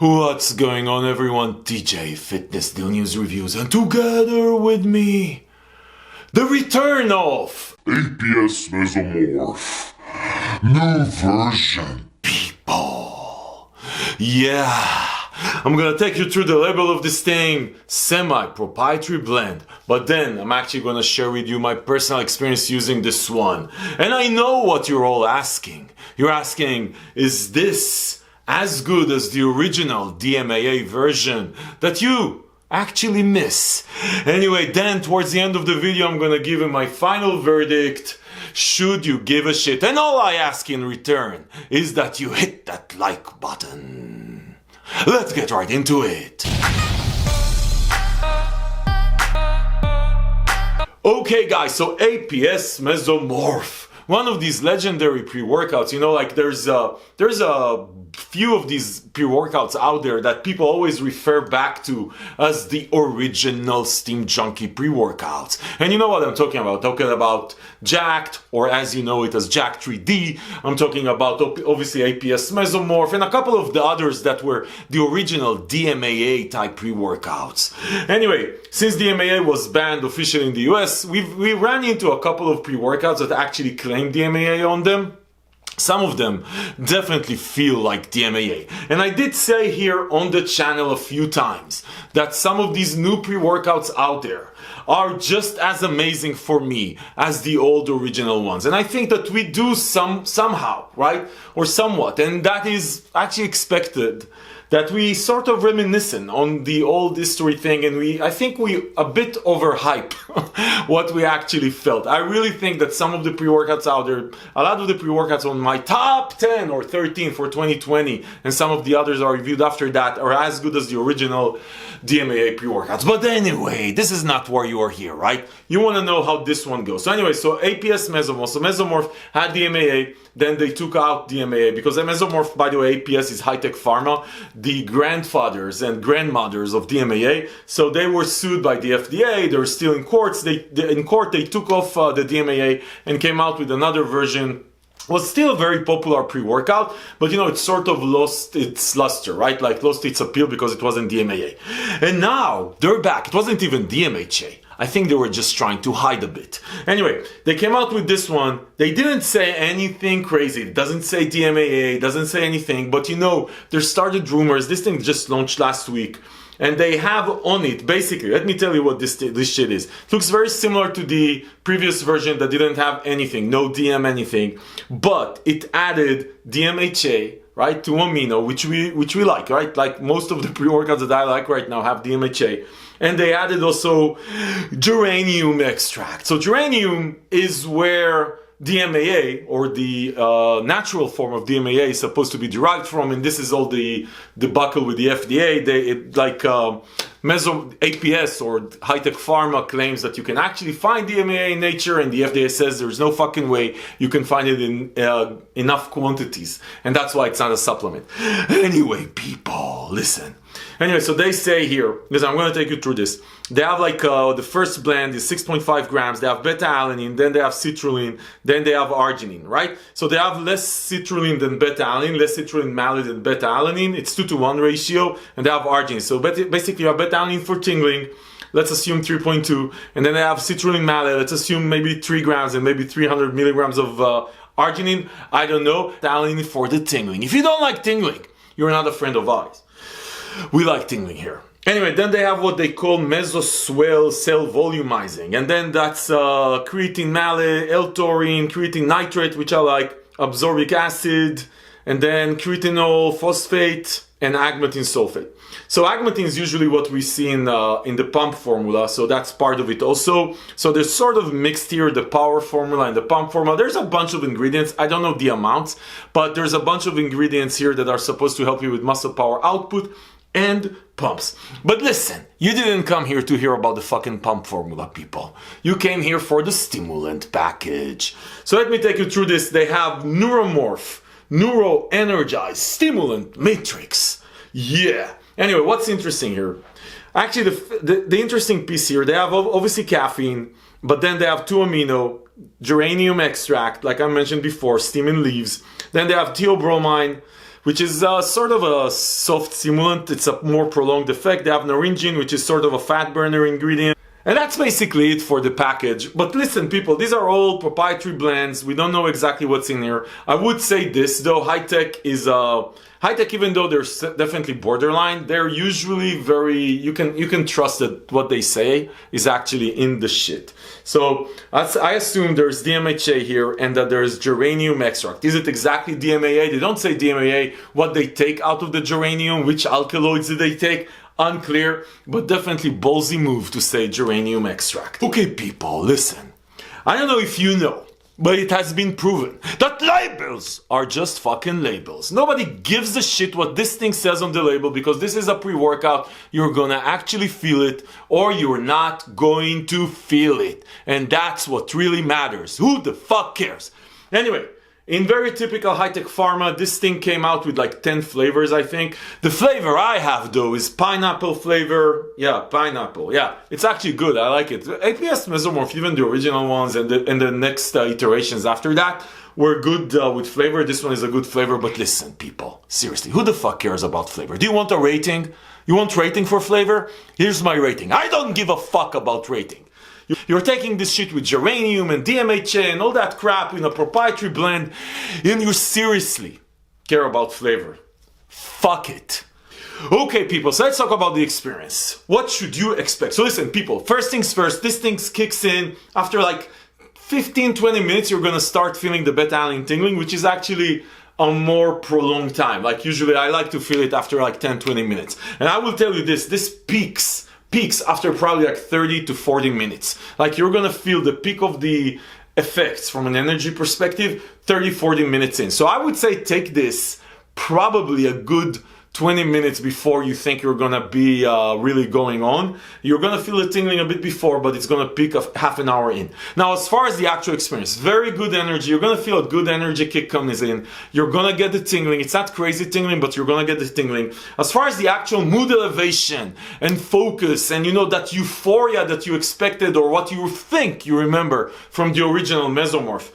What's going on, everyone? DJ Fitness Deal News Reviews, and together with me, the return of APS Mesomorph. New version. people. Yeah, I'm gonna take you through the label of this thing, semi-proprietary blend, but then I'm actually gonna share with you my personal experience using this one. And I know what you're all asking. You're asking, is this as good as the original DMAA version that you actually miss? Anyway, then towards the end of the video, I'm gonna give you my final verdict. Should you give a shit? And all I ask in return is that you hit that like button. Let's get right into it. Okay guys, so APS Mesomorph. One of these legendary pre-workouts, you know, like there's a few of these pre-workouts out there that people always refer back to as the original Steam Junkie pre-workouts. And you know what I'm talking about. Talking about Jacked, or as you know it as Jacked 3D. I'm talking about obviously APS Mesomorph and a couple of the others that were the original DMAA type pre-workouts. Anyway, since DMAA was banned officially in the US, we ran into a couple of pre-workouts that actually claim DMAA on them. Some of them definitely feel like DMAA. And I did say here on the channel a few times that some of these new pre-workouts out there are just as amazing for me as the old original ones. And I think that we do somehow, right? Or somewhat. And that is actually expected, that we sort of reminiscent on the old history thing, and I think we a bit overhype what we actually felt. I really think that some of the pre-workouts out there, a lot of the pre-workouts on my top 10 or 13 for 2020, and some of the others are reviewed after that, are as good as the original DMAA pre-workouts. But anyway, this is not why you are here, right? You want to know how this one goes. So anyway, so APS Mesomorph. So Mesomorph had DMAA, then they took out DMAA, because Mesomorph, by the way, APS is high-tech pharma, the grandfathers and grandmothers of DMAA. So they were sued by the FDA. They're still in courts. In court, they took off the DMAA and came out with another version. Was still a very popular pre-workout, but you know, it sort of lost its luster, right? Like lost its appeal because it wasn't DMAA. And now they're back. It wasn't even DMHA. I think they were just trying to hide a bit. Anyway, they came out with this one. They didn't say anything crazy. It doesn't say DMAA, it doesn't say anything, but you know, there started rumors. This thing just launched last week. And they have on it, basically, let me tell you what this shit is. It looks very similar to the previous version that didn't have anything, no DM anything, but it added DMHA, right, to amino, which we like, right? Like most of the pre-workouts that I like right now have DMHA. And they added also geranium extract. So geranium is where DMAA, or the natural form of DMAA, is supposed to be derived from, and this is all the debacle with the FDA. APS, or high-tech pharma, claims that you can actually find DMAA in nature, and the FDA says there's no fucking way you can find it in enough quantities, and that's why it's not a supplement. Anyway, people, listen. Anyway, so they say here, because I'm going to take you through this. They have like the first blend is 6.5 grams. They have beta-alanine, then they have citrulline, then they have arginine, right? So they have less citrulline than beta-alanine, less citrulline malate than beta-alanine. It's 2-to-1 ratio, and they have arginine. So basically you have beta-alanine for tingling, let's assume 3.2, and then they have citrulline malate, let's assume maybe 3 grams and maybe 300 milligrams of arginine. I don't know. Alanine for the tingling. If you don't like tingling, you're not a friend of ours. We like tingling here. Anyway, then they have what they call mesoswell cell volumizing, and then that's creatine malate, L-taurine, creatine nitrate, which I like, absorbic acid, and then creatinol phosphate and agmatine sulfate. So agmatine is usually what we see in the pump formula, so that's part of it also. So there's sort of mixed here, the power formula and the pump formula. There's a bunch of ingredients, I don't know the amounts, but there's a bunch of ingredients here that are supposed to help you with muscle power output and pumps. But listen, you didn't come here to hear about the fucking pump formula, people. You came here for the stimulant package. So let me take you through this. They have Neuromorph, Neuro Energized Stimulant Matrix. Yeah. Anyway, what's interesting here? Actually, the interesting piece here, they have obviously caffeine, but then they have 2-amino, geranium extract, like I mentioned before, steaming leaves. Then they have theobromine, which is sort of a soft stimulant. It's a more prolonged effect. They have naringin, which is sort of a fat burner ingredient. And that's basically it for the package. But listen, people, these are all proprietary blends. We don't know exactly what's in here. I would say this, though, high-tech is high-tech, even though they're definitely borderline, they're usually very, you can trust that what they say is actually in the shit. So I assume there's DMHA here and that there's geranium extract. Is it exactly DMAA? They don't say DMAA, what they take out of the geranium, which alkaloids do they take? Unclear, but definitely ballsy move to say geranium extract. Okay, people, listen. I don't know if you know, but it has been proven that labels are just fucking labels. Nobody gives a shit what this thing says on the label, because this is a pre-workout. You're gonna actually feel it or you're not going to feel it. And that's what really matters. Who the fuck cares? Anyway, in very typical high-tech pharma, this thing came out with like 10 flavors, I think. The flavor I have, though, is pineapple flavor. Yeah, pineapple. Yeah, it's actually good. I like it. APS Mesomorph, even the original ones and the next iterations after that, were good with flavor. This one is a good flavor. But listen, people, seriously, who the fuck cares about flavor? Do you want a rating? You want rating for flavor? Here's my rating. I don't give a fuck about rating. You're taking this shit with geranium and DMHA and all that crap in a proprietary blend, and you seriously care about flavor. Fuck it. Okay, people, so let's talk about the experience. What should you expect? So listen, people, first things first, this thing kicks in after like 15-20 minutes. You're gonna start feeling the beta-alanine tingling, which is actually a more prolonged time. Like usually I like to feel it after like 10-20 minutes. And I will tell you this peaks after probably like 30 to 40 minutes. Like you're gonna feel the peak of the effects from an energy perspective 30-40 minutes in. So I would say take this probably a good 20 minutes before you think you're gonna be really going on. You're gonna feel it tingling a bit before, but it's gonna peak a half an hour in. Now, as far as the actual experience, very good energy. You're gonna feel a good energy kick comes in. You're gonna get the tingling. It's not crazy tingling, but you're gonna get the tingling. As far as the actual mood elevation and focus, and you know that euphoria that you expected or what you think you remember from the original Mesomorph.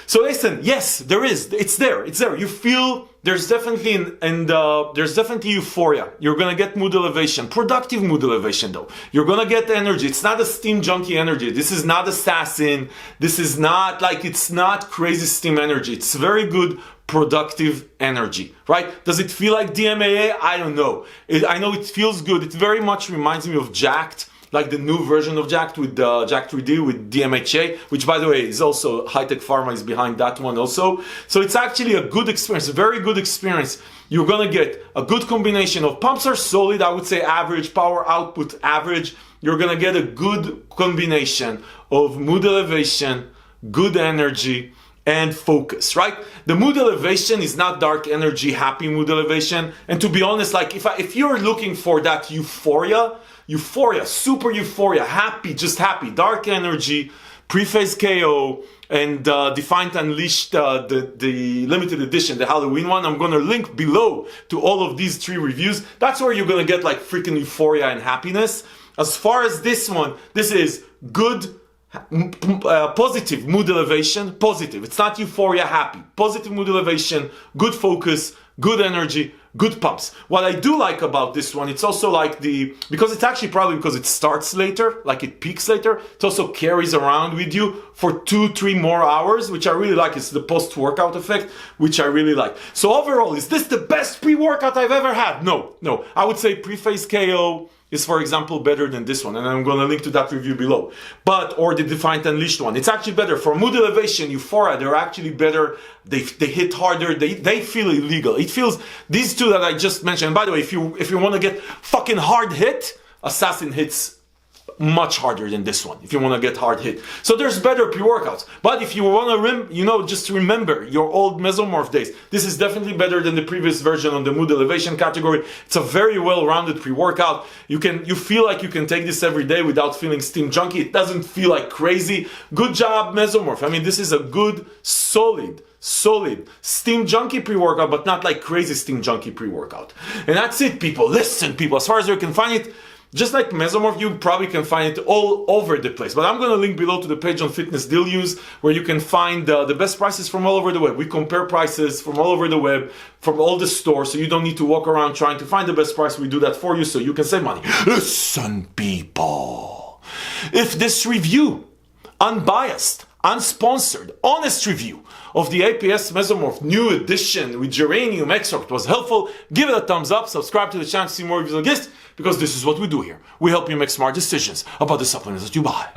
So listen, yes, there is. It's there. You feel there's definitely there's definitely euphoria. You're gonna get mood elevation, productive mood elevation though. You're gonna get energy. It's not a steam junkie energy. This is not assassin. This is not like, it's not crazy steam energy. It's very good productive energy, right? Does it feel like DMAA? I don't know. I know it feels good. It very much reminds me of Jacked, like the new version of Jacked with Jacked 3D with DMHA, which by the way is also high-tech pharma is behind that one also. So it's actually a good experience, a very good experience. You're gonna get a good combination of pumps are solid, I would say average, power output average. You're gonna get a good combination of mood elevation, good energy, and focus, right? The mood elevation is not dark energy, happy mood elevation. And to be honest, like if you're looking for that euphoria, super euphoria, happy, just happy, dark energy, pre-phase KO, and Defiant Unleashed, the limited edition, the Halloween one. I'm gonna link below to all of these 3 reviews. That's where you're gonna get like freaking euphoria and happiness. As far as this one, this is good, positive mood elevation, positive. It's not euphoria, happy. Positive mood elevation, good focus, good energy, good pumps. What I do like about this one, it's also like because it's actually probably because it starts later, like it peaks later, it also carries around with you for 2-3 more hours, which I really like. It's the post-workout effect, which I really like. So overall, is this the best pre-workout I've ever had? No. I would say pre-phase KO is, for example, better than this one, and I'm going to link to that review below. Or the Defiant Unleashed one. It's actually better. For mood elevation, euphoria, they're actually better. They hit harder. They feel illegal. It feels, these 2 that I just mentioned, and by the way, if you want to get fucking hard hit, Assassin hits much harder than this one, if you want to get hard hit. So there's better pre-workouts. But if you want to, just remember your old Mesomorph days, this is definitely better than the previous version on the mood elevation category. It's a very well-rounded pre-workout. You feel like you can take this every day without feeling steam junkie. It doesn't feel like crazy. Good job, Mesomorph. I mean, this is a good, solid steam junkie pre-workout, but not like crazy steam junkie pre-workout. And that's it, people. Listen, people, as far as you can find it, Just like Mesomorph, you probably can find it all over the place. But I'm going to link below to the page on Fitness Deal Use, where you can find the best prices from all over the web. We compare prices from all over the web, from all the stores, so you don't need to walk around trying to find the best price. We do that for you so you can save money. Listen, people. If this review, unbiased, unsponsored, honest review of the APS Mesomorph new edition with geranium extract was helpful, give it a thumbs up, subscribe to the channel to see more reviews like this, because this is what we do here. We help you make smart decisions about the supplements that you buy.